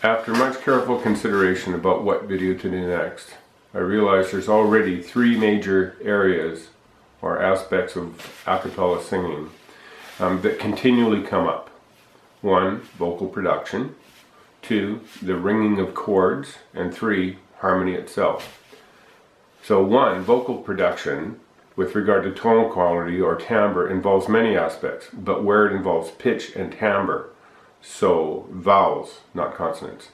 After much careful consideration about what video to do next, I realized there's already three major areas or aspects of a cappella singing that continually come up. One, vocal production. Two, the ringing of chords. And three, harmony itself. So one, vocal production, with regard to tonal quality or timbre, involves many aspects, but where it involves pitch and timbre, so vowels, not consonants.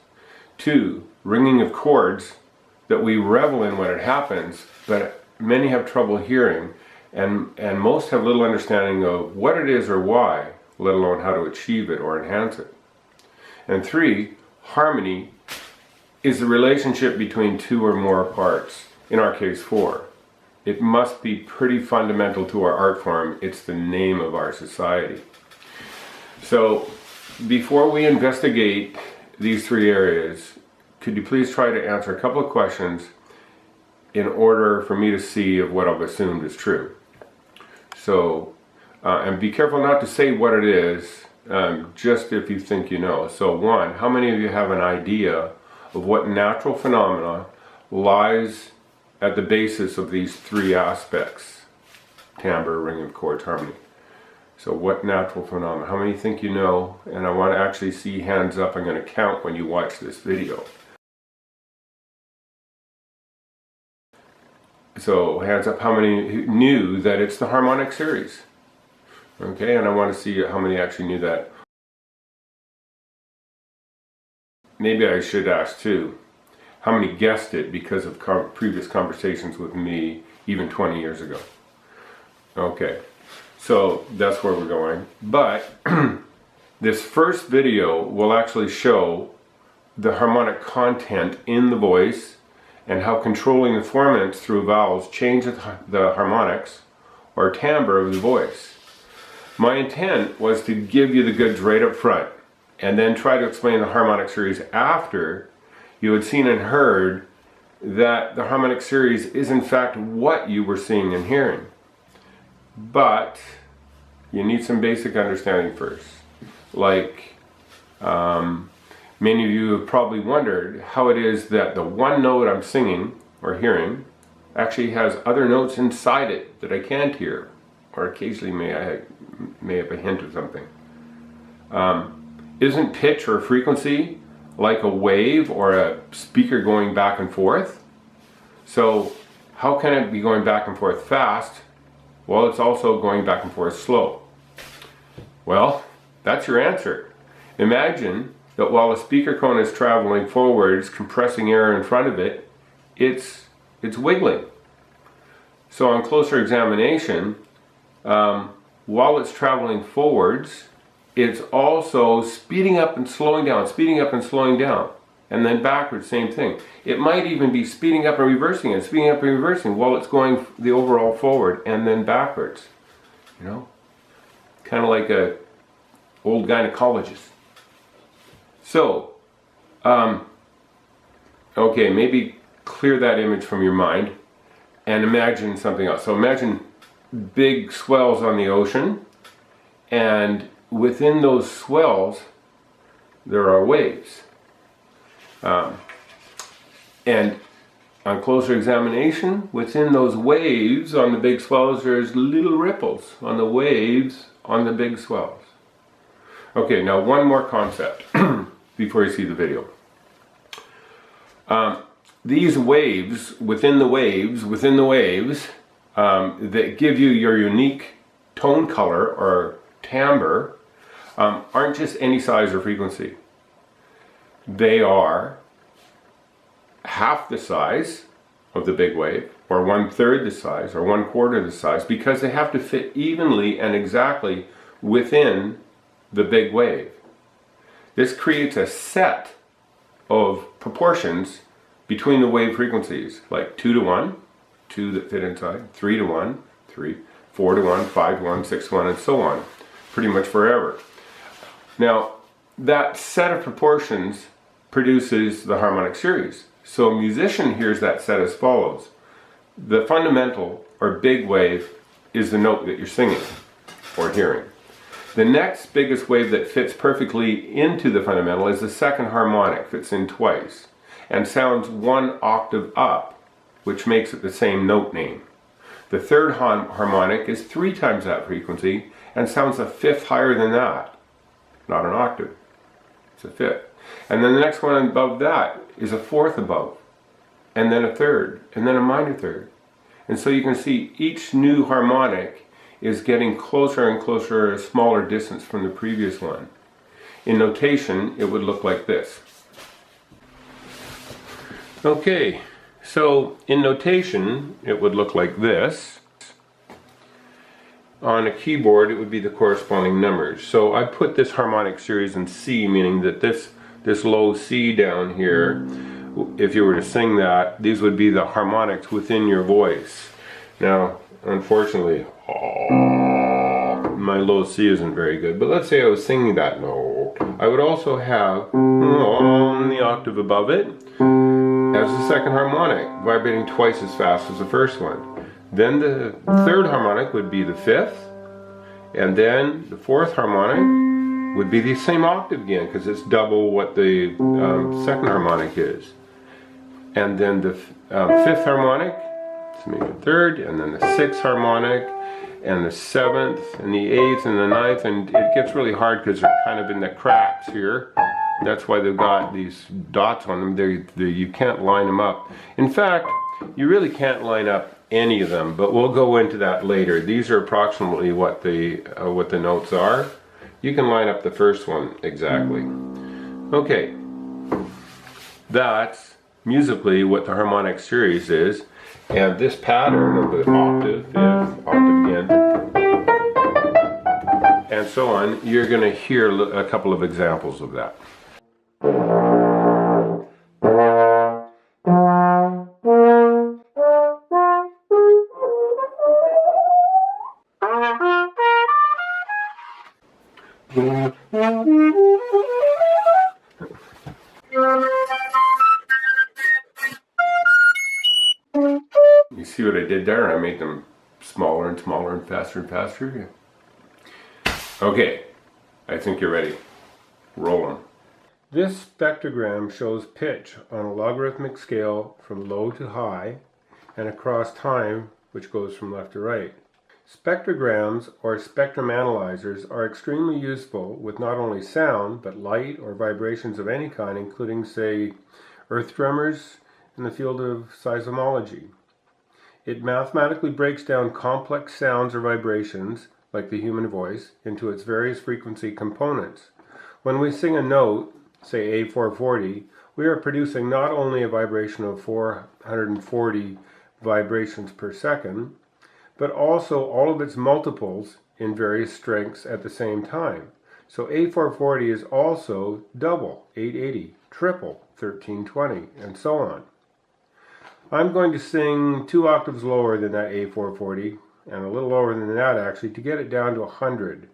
Two, ringing of chords that we revel in when it happens, but many have trouble hearing, and most have little understanding of what it is or why, let alone how to achieve it or enhance it. And three, harmony is the relationship between two or more parts, in our case four. It must be pretty fundamental to our art form. It's the name of our society. So, before we investigate these three areas, could you please try to answer a couple of questions in order for me to see if what I've assumed is true. So, and be careful not to say what it is, just if you think you know. So one, how many of you have an idea of what natural phenomena lies at the basis of these three aspects? Timbre, ringing of chords, harmony. So what natural phenomena? How many think you know? And I want to actually see hands up. I'm going to count when you watch this video. So hands up, how many knew that it's the harmonic series? Okay, and I want to see how many actually knew that. Maybe I should ask too, how many guessed it because of previous conversations with me even 20 years ago? Okay, so that's where we're going. But this first video will actually show the harmonic content in the voice and how controlling the formants through vowels changes the harmonics or timbre of the voice. My intent was to give you the goods right up front and then try to explain the harmonic series after you had seen and heard that the harmonic series is in fact what you were seeing and hearing. But you need some basic understanding first. Like, many of you have probably wondered how it is that the one note I'm singing or hearing actually has other notes inside it that I can't hear, or occasionally may have a hint of something. Isn't pitch or frequency like a wave or a speaker going back and forth? So how can it be going back and forth fast? Well, it's also going back and forth slow. Well, that's your answer. Imagine that while a speaker cone is traveling forwards, compressing air in front of it, it's wiggling. So on closer examination, while it's traveling forwards, it's also speeding up and slowing down, speeding up and slowing down. And then backwards, same thing. It might even be speeding up and reversing and speeding up and reversing while it's going the overall forward and then backwards. You know? Kind of like a old gynecologist. So, okay, maybe clear that image from your mind and imagine something else. So imagine big swells on the ocean, and within those swells there are waves. And on closer examination, within those waves on the big swells there's little ripples on the waves on the big swells. Okay, now one more concept before you see the video. These waves, within the waves, that give you your unique tone color or timbre, aren't just any size or frequency. They are half the size of the big wave, or 1/3 the size, or 1/4 the size, because they have to fit evenly and exactly within the big wave. This creates a set of proportions between the wave frequencies, like 2:1, 2 that fit inside, 3:1, 3, 4:1, 5:1, 6:1, and so on, pretty much forever. Now, that set of proportions produces the harmonic series. So a musician hears that set as follows. The fundamental, or big wave, is the note that you're singing or hearing. The next biggest wave that fits perfectly into the fundamental is the second harmonic, fits in twice, and sounds one octave up, which makes it the same note name. The third harmonic is 3 times that frequency and sounds a fifth higher than that. Not an octave, it's a fifth. And then the next one above that is a fourth above, and then a third, and then a minor third. And so you can see each new harmonic is getting closer and closer, a smaller distance from the previous one. In notation, it would look like this. Okay, so in notation, it would look like this. On a keyboard, it would be the corresponding numbers. So I put this harmonic series in C, meaning that this low C down here, if you were to sing that, these would be the harmonics within your voice. Now, unfortunately, my low C isn't very good, but let's say I was singing that note. I would also have the octave above it as the second harmonic, vibrating twice as fast as the first one. Then the third harmonic would be the fifth, and then the fourth harmonic would be the same octave again, because it's double what the second harmonic is. And then the fifth harmonic, let's make it third, and then the sixth harmonic, and the seventh, and the eighth, and the ninth, and it gets really hard because they're kind of in the cracks here. That's why they've got these dots on them. You can't line them up. In fact, you really can't line up any of them, but we'll go into that later. These are approximately what the notes are. You can line up the first one exactly. Okay, that's musically what the harmonic series is, and this pattern of the octave, fifth, octave again, and so on, you're going to hear a couple of examples of that. You see what I did there? I made them smaller and smaller and faster and faster. Okay, I think you're ready. Roll them. This spectrogram shows pitch on a logarithmic scale from low to high and across time, which goes from left to right. Spectrograms or spectrum analyzers are extremely useful with not only sound, but light or vibrations of any kind, including, say, earth tremors in the field of seismology. It mathematically breaks down complex sounds or vibrations, like the human voice, into its various frequency components. When we sing a note, say A440, we are producing not only a vibration of 440 vibrations per second, but also all of its multiples in various strengths at the same time. So A440 is also double, 880, triple, 1320, and so on. I'm going to sing 2 octaves lower than that A440, and a little lower than that actually, to get it down to 100.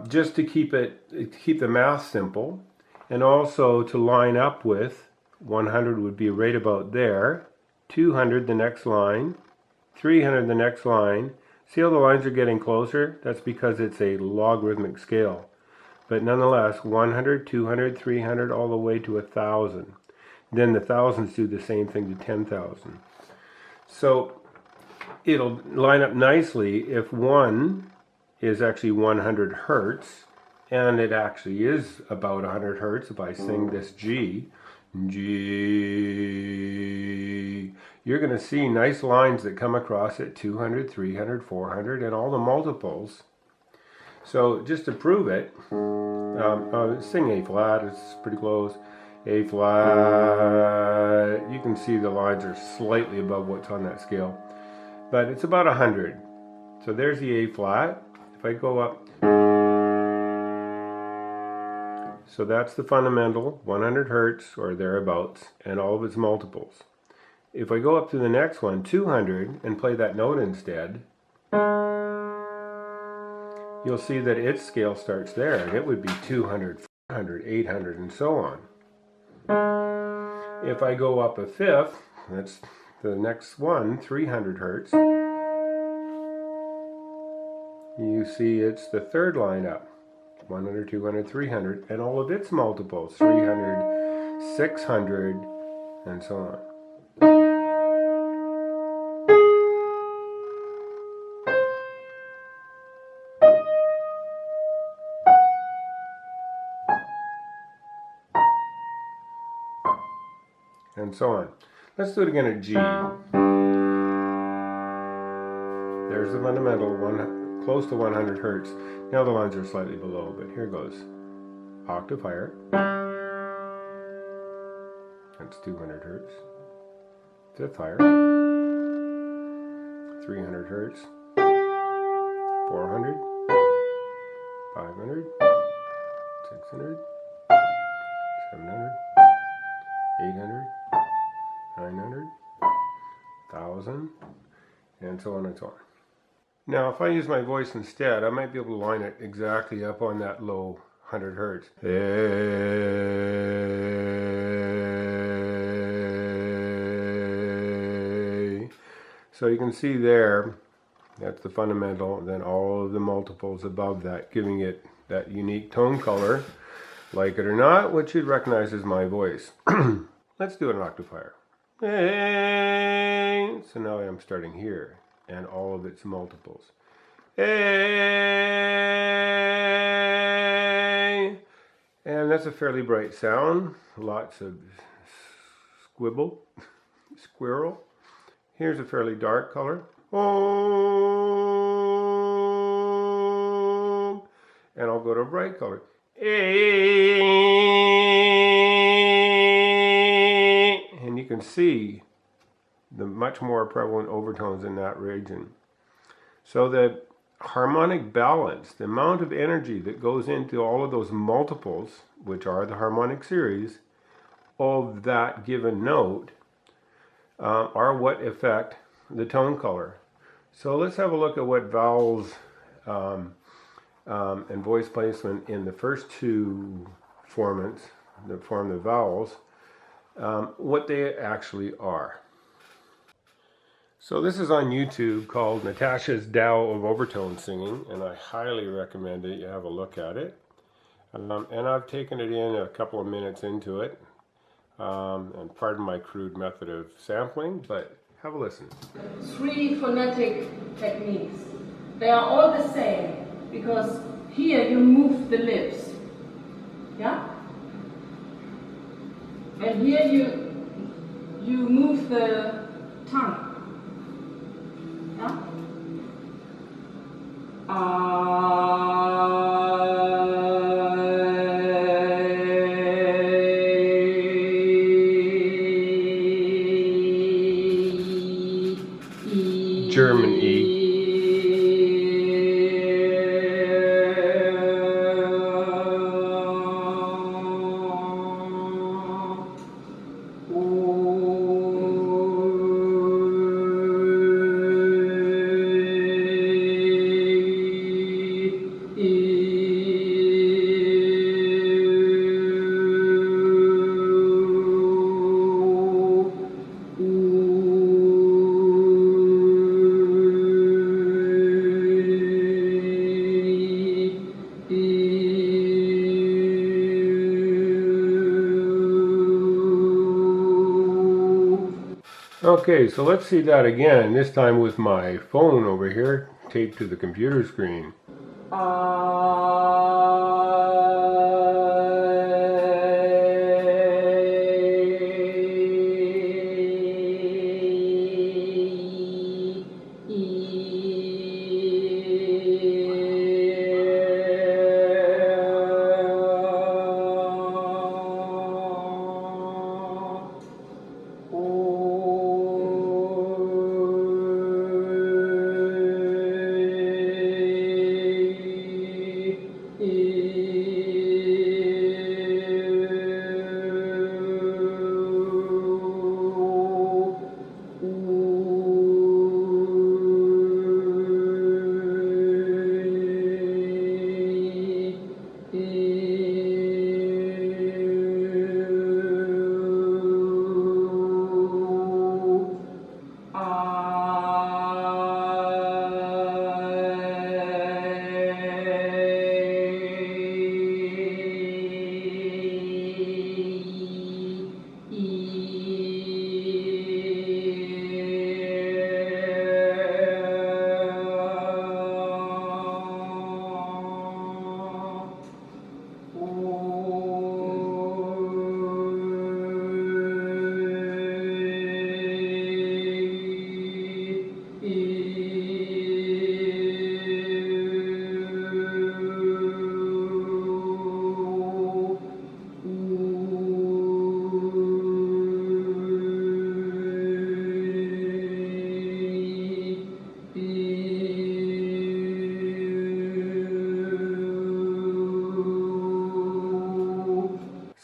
Just to keep the math simple, and also to line up with 100 would be right about there, 200 the next line, 300 the next line. See how the lines are getting closer? That's because it's a logarithmic scale. But nonetheless, 100, 200, 300, all the way to 1,000. Then the thousands do the same thing to 10,000. So it'll line up nicely if 1 is actually 100 hertz, and it actually is about 100 hertz if I sing this G. G. You're going to see nice lines that come across at 200, 300, 400, and all the multiples. So just to prove it, sing A flat, it's pretty close. A flat, you can see the lines are slightly above what's on that scale, but it's about 100. So there's the A flat. If I go up, so that's the fundamental, 100 hertz or thereabouts, and all of its multiples. If I go up to the next one, 200, and play that note instead, you'll see that its scale starts there, and it would be 200, 400, 800, and so on. If I go up a fifth, that's the next one, 300 hertz, you see it's the third line up. 100, 200, 300, and all of its multiples, 300, 600, and so on. And so on. Let's do it again at G. There's the fundamental, close to 100 hertz. Now the lines are slightly below, but here goes. Octave higher. That's 200 hertz. Fifth higher. 300 hertz. 400. 500. 600. 700. 800. 900. 1000. And so on and so on. Now, if I use my voice instead, I might be able to line it exactly up on that low 100 hertz. So you can see there, that's the fundamental, and then all of the multiples above that, giving it that unique tone color, like it or not, which you'd recognize as my voice. Let's do it an octave higher. So now I'm starting here, and all of its multiples. And that's a fairly bright sound, lots of squirrel. Here's a fairly dark color. And I'll go to a bright color. And you can see the much more prevalent overtones in that region. So the harmonic balance, the amount of energy that goes into all of those multiples, which are the harmonic series, of that given note, are what affect the tone color. So let's have a look at what vowels and voice placement in the first two formants that form the vowels, what they actually are. So this is on YouTube called Natasha's Tao of Overtone Singing, and I highly recommend that you have a look at it. And I've taken it in a couple of minutes into it, and pardon my crude method of sampling, but have a listen. 3 phonetic techniques. They are all the same, because here you move the lips, yeah? And here you move the tongue. Yeah? German E. Okay, so let's see that again, this time with my phone over here, taped to the computer screen.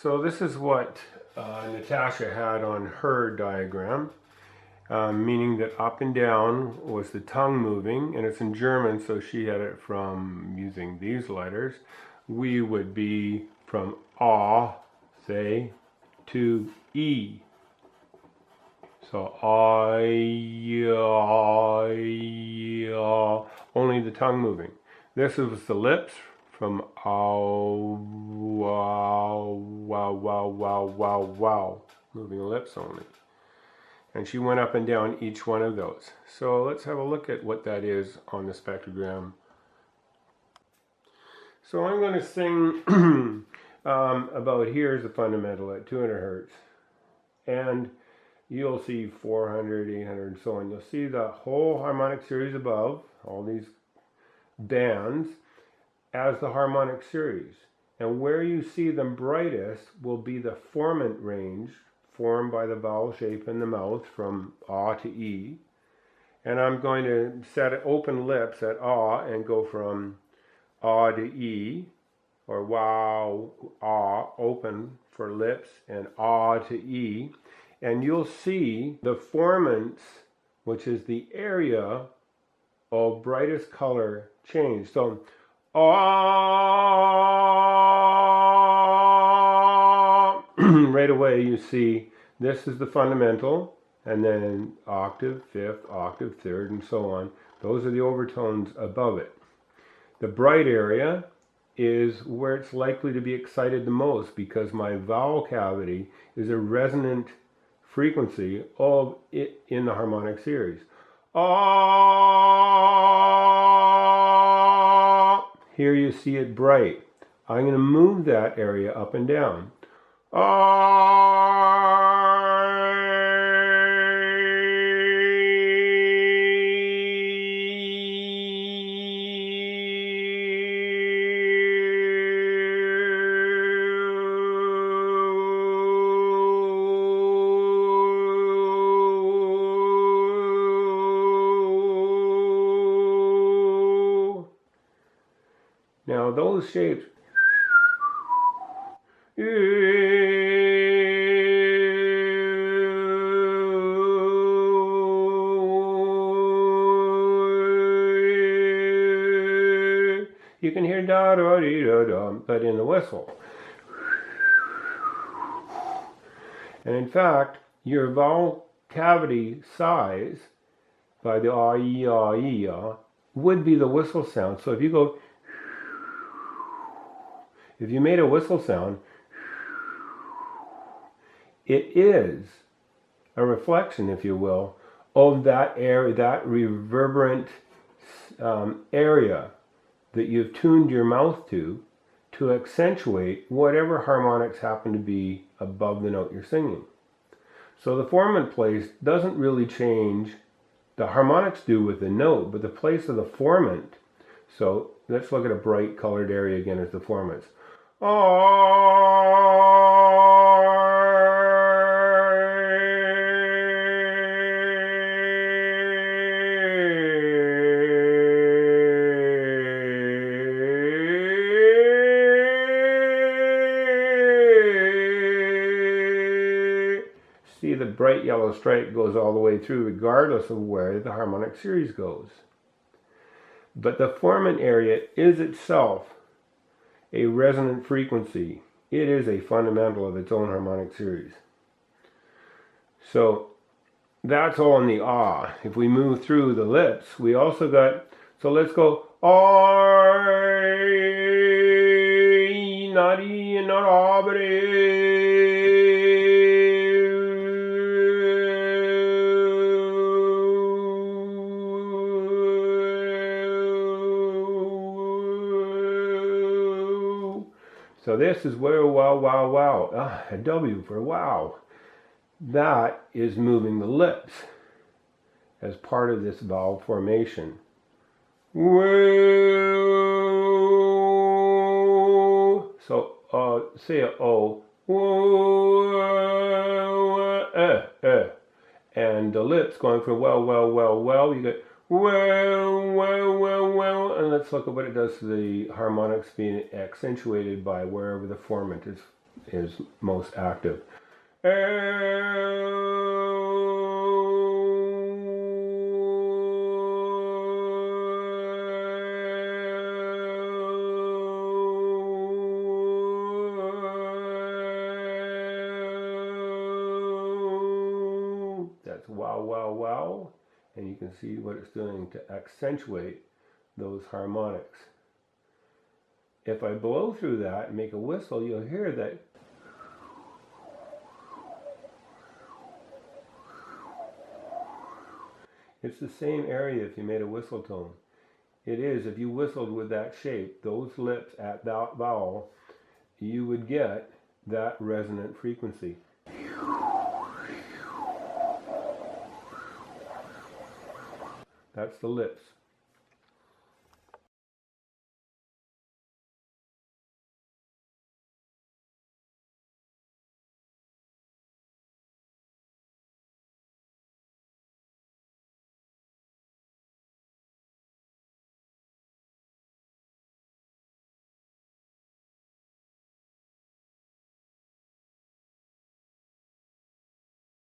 So this is what Natasha had on her diagram, meaning that up and down was the tongue moving, and it's in German, so she had it from using these letters. We would be from A, say, to E. So only the tongue moving. This was the lips from ow, wow, wow, wow, wow, wow, wow, moving the lips only. And she went up and down each one of those. So let's have a look at what that is on the spectrogram. So I'm going to sing about here's the fundamental at 200 hertz. And you'll see 400, 800, and so on. You'll see the whole harmonic series above, all these bands, as the harmonic series. And where you see them brightest will be the formant range, formed by the vowel shape in the mouth from A to E. And I'm going to set open lips at A and go from A to E, or wow, A, open for lips, and A to E. And you'll see the formants, which is the area of brightest color, change. So, right away you see this is the fundamental, and then octave, fifth, octave, third, and so on. Those are the overtones above it. The bright area is where it's likely to be excited the most, because my vowel cavity is a resonant frequency of it in the harmonic series. Here you see it bright. I'm going to move that area up and down. Now those shapes, you can hear da da dee da da, but in the whistle. And in fact, your vowel cavity size by the ah would be the whistle sound. So if you go, if you made a whistle sound, it is a reflection, if you will, of that area, that reverberant area that you've tuned your mouth to accentuate whatever harmonics happen to be above the note you're singing. So the formant place doesn't really change. The harmonics do with the note, but the place of the formant. So let's look at a bright colored area again as the formants. See, the bright yellow stripe goes all the way through regardless of where the harmonic series goes. But the formant area is itself a resonant frequency. It is a fundamental of its own harmonic series. So that's all in the ah. If we move through the lips, we also got, so let's go R, not E, and not ah, but A. So this is where wow, wow, wow. A W for wow. That is moving the lips as part of this vowel formation. Whoa. So say a O. And the lips going from well, well, well, well. You get well, well, well, well. And let's look at what it does to the harmonics being accentuated by wherever the formant is most active. That's wow, wow, wow. And you can see what it's doing to accentuate those harmonics. If I blow through that and make a whistle, you'll hear that it's the same area if you made a whistle tone. It is, if you whistled with that shape, those lips at that vowel, you would get that resonant frequency. That's the lips.